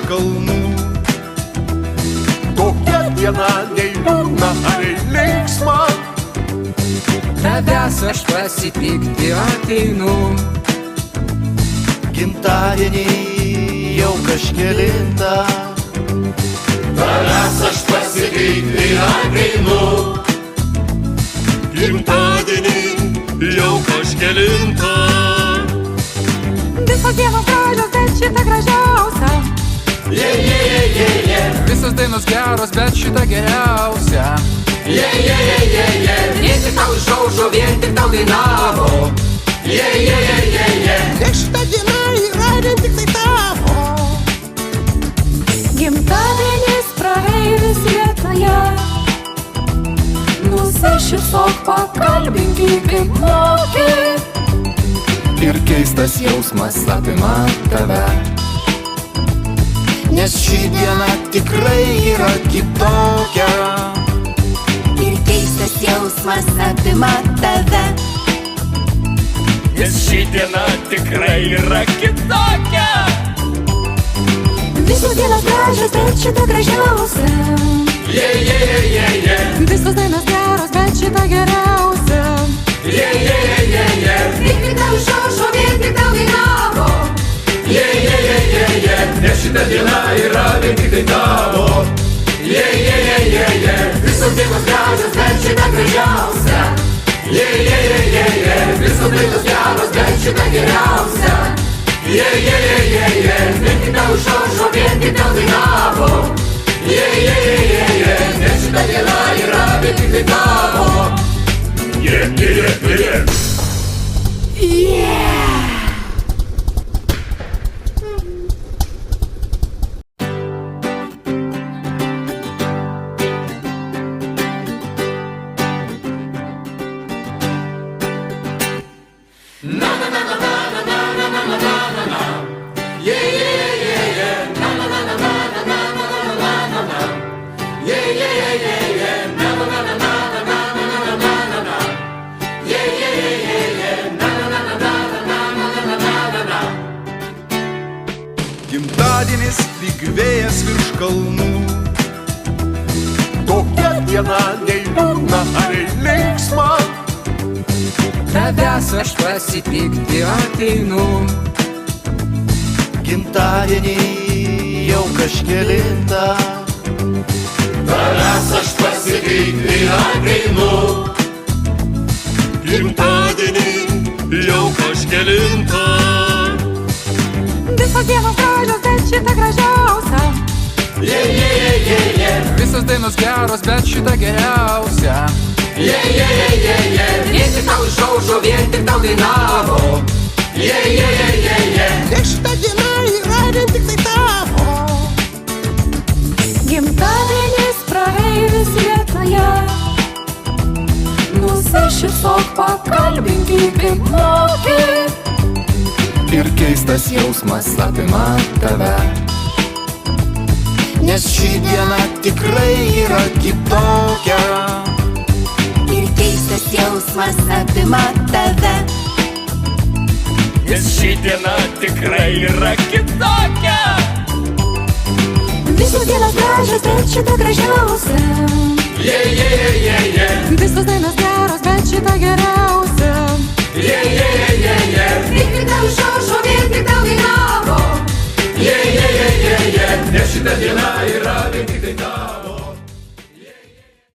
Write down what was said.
kalnų. Tokia diena nei liūdna ar linksma, tavęs aš pasitikti ateinu. Gimtadienį jau kažkelintą, tavęs aš pasitikti ateinu. Gimtadienį jau kažkelintą. Visos dienos gražios, bet šita gražiausia. Visos dainos geros, bet šita geriausia. Vien tik tau išaušo, vien tik tau dainavo. Nes šita diena yra vien tik tai tavo. Gimtadienis praeivis vietoje, nusišypsok, pakalbink kaip moki. Ir keistas jausmas apima tave, Nes ši diena tikrai yra kitokia. Ir keistas jausmas apima tave, nes ši diena tikrai yra kitokia. visos dienos gražios, bet šita gražiausia. Visos dainos geros, bet šita geriausia. Vien tik tau išaušo, vien tik tau dainavo. Nes šita diena yra vien tik tai tavo. Visos dienos gražios, bet šita gražiausia. Visos dainos geros, bet šita geriausia. Vien tik tau išaušo, vien tik tau dainavo. Nes šita diena yra vien tik tai tavo. Gimtadienis lyg vėjas virš kalnų. Tokia diena nei liūdna ar linksma, Tavęs aš pasitikti ateinu. Gimtadienį jau kažkelintą, Tavęs aš pasitikti ateinu. Gimtadienį jau kažkelintą. Visos dienos gražios, bet šita gražiausia. Visos dainos geros, bet šita geriausia. Vien tik tau išaušo, vien tik tau dainavo. Nes šita diena yra vien tik tai tavo. Gimtadienis praeivis vietoje, nusišypsok, pakalbink kaip moki. Ir keistas jausmas apima tave, Nes ši diena tikrai yra kitokia. Ir keistas jausmas apima tave, nes ši diena tikrai yra kitokia. visos dienos gražios, bet šita gražiausia. Visos dainos geros, bet šita geriausia.